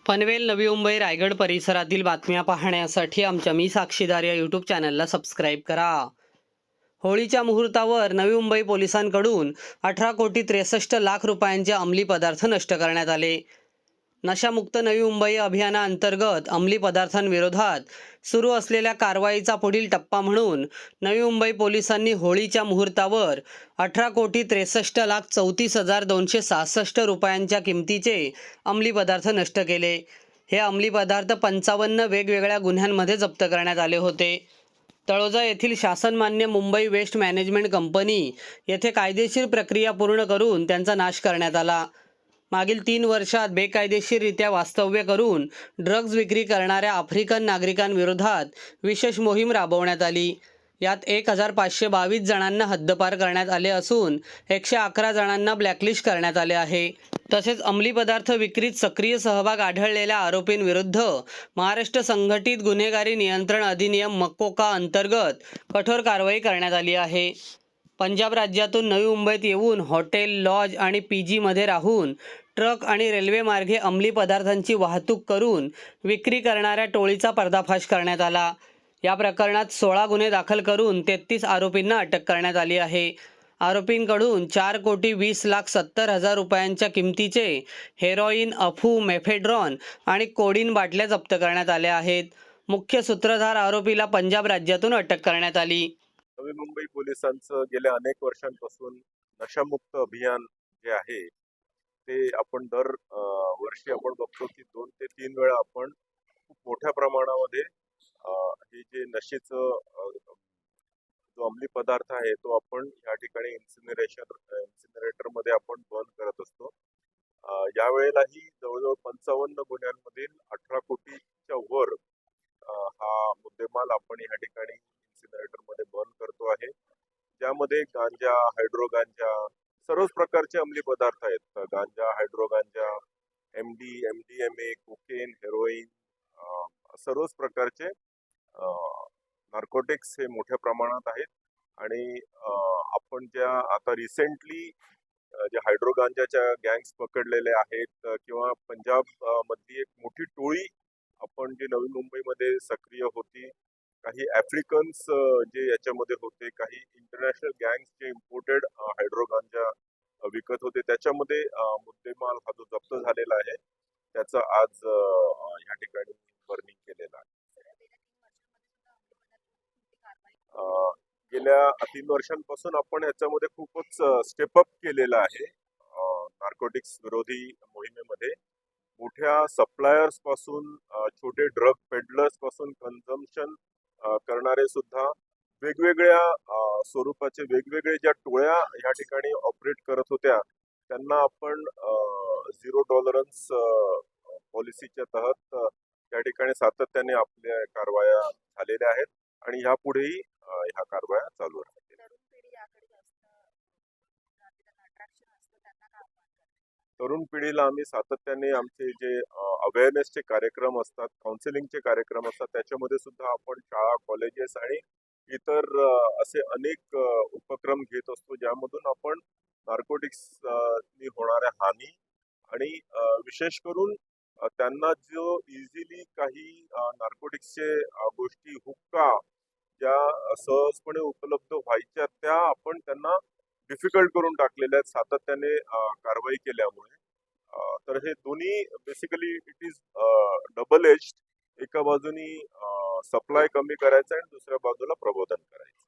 पनवेल, नवी मुंबई, रायगड परिसरातील बातम्या पाहण्यासाठी आमच्या मी साक्षीदार या यूट्यूब चॅनलला सबस्क्राईब करा. होळीच्या मुहूर्तावर नवी मुंबई पोलिसांकडून 18,63,00,000 रुपयांचे अंमली पदार्थ नष्ट करण्यात आले. नशामुक्त नवी मुंबई अभियानाअंतर्गत अंमली पदार्थांविरोधात सुरू असलेल्या कारवाईचा पुढील टप्पा म्हणून नवी मुंबई पोलिसांनी होळीच्या मुहूर्तावर 18,63,34,266 रुपयांच्या किमतीचे अंमली पदार्थ नष्ट केले. हे अंमली पदार्थ 55 वेगवेगळ्या गुन्ह्यांमध्ये जप्त करण्यात आले होते. तळोजा येथील शासनमान्य मुंबई वेस्ट मॅनेजमेंट कंपनी येथे कायदेशीर प्रक्रिया पूर्ण करून त्यांचा नाश करण्यात आला. मागील 3 वर्षात बेकायदेशीररित्या वास्तव्य करून ड्रग्ज विक्री करणाऱ्या आफ्रिकन नागरिकांविरोधात विशेष मोहीम राबवण्यात आली. यात 1,522 जणांना हद्दपार करण्यात आले असून 111 जणांना ब्लॅकलिस्ट करण्यात आले आहे. तसेच अंमली पदार्थ विक्रीत सक्रिय सहभाग आढळलेल्या आरोपींविरुद्ध महाराष्ट्र संघटित गुन्हेगारी नियंत्रण अधिनियम मकोका अंतर्गत कठोर कारवाई करण्यात आली आहे. पंजाब राज्यातून नवी मुंबईत येऊन हॉटेल, लॉज आणि पीजीमध्ये राहून ट्रक आणि रेल्वे मार्गे अंमली पदार्थांची वाहतूक करून विक्री करणाऱ्या टोळीचा पर्दाफाश करण्यात आला. या प्रकरणात 16 गुन्हे दाखल करून 33 आरोपींना अटक करण्यात आली आहे. आरोपींकडून 4,20,70,000 रुपयांच्या किमतीचे हेरोईन, अफू, मेफेड्रॉन आणि कोडीन बाटल्या जप्त करण्यात आल्या आहेत. मुख्य सूत्रधार आरोपीला पंजाब राज्यातून अटक करण्यात आली. नवी मुंबई पोलिसांचं गेल्या अनेक वर्षांपासून नशामुक्त अभियान जे आहे ते आपण दर वर्षी आपण बघतो की 2 ते 3 वेळा आपण खूप मोठ्या प्रमाणामध्ये हे जे नशेचं जो अंमली पदार्थ आहे तो आपण या ठिकाणी इन्सिनरेटर मध्ये आपण बर्न करत असतो. यावेळेलाही जवळजवळ 55 गुन्ह्यांमधील 18 कोटीच्या वर हा मुद्देमाल आपण या ठिकाणी इन्सिनरेटर मध्ये बर्न करतो आहे. ज्यामध्ये गांजा, हायड्रो गांजा, सर्वच प्रकारचे अंमली पदार्थ आहेत. गांजा, हायड्रो गांजा, MD, MDMA, कोकेन, हेरोईन, सर्वच प्रकारचे नार्कोटिक्स हे मोठ्या प्रमाणात आहेत. आणि आपण ज्या आता रिसेंटली जे हायड्रो गांजाच्या गँग्स पकडलेले आहेत किंवा पंजाब मधली एक मोठी टोळी आपण जी नवी मुंबईमध्ये सक्रिय होती, काही आफ्रिकन्स जे याच्यामध्ये होते, काही इंटरनॅशनल गँग्स जे इम्पोर्टेड हायड्रो गांजा विकत होते, त्याच्यामध्ये मुद्देमाल हा जो जप्त झालेला आहे त्याचा आज या ठिकाणी बर्निंग केलेला आहे. गेल्या 3 वर्षांपासून आपण याच्यामध्ये खूपच स्टेपअप केलेला आहे. नार्कोटिक्स विरोधी मोहिमेमध्ये मोठ्या सप्लायर्स पासून छोटे ड्रग पेडलर्स पासून कन्झम्पशन करणारे सुद्धा वेगवेगळ्या स्वरूपाचे वेगवेगळे ज्या टोळ्या या ठिकाणी ऑपरेट करत होत्या त्यांना आपण झिरो टॉलरन्स पॉलिसीच्या तहत या ठिकाणी सातत्याने आपल्या कारवाया झालेल्या आहेत आणि ह्यापुढेही ह्या कारवाया चालू राहतील. तरुण पिढीला आम्ही सातत्याने आमचे जे अवेअरनेसचे कार्यक्रम असतात, काउन्सिलिंगचे कार्यक्रम असतात, त्याच्यामध्ये सुद्धा आपण शाळा, कॉलेजेस आणि इतर असे अनेक उपक्रम घेत असतो, ज्यामधून आपण नार्कोटिक्सनी होणाऱ्या हानी आणि विशेष करून त्यांना जो इझिली काही नार्कोटिक्सचे गोष्टी, हुक्का ज्या सहजपणे उपलब्ध व्हायच्या त्या आपण त्यांना डिफिकल्ट करून टाकलेल्या आहेत सातत्याने कारवाई केल्यामुळे. तर हे दोन्ही basically it is double edged. एका बाजूनी सप्लाय कमी करायचं आणि दुसऱ्या बाजूला प्रबोधन करायचं.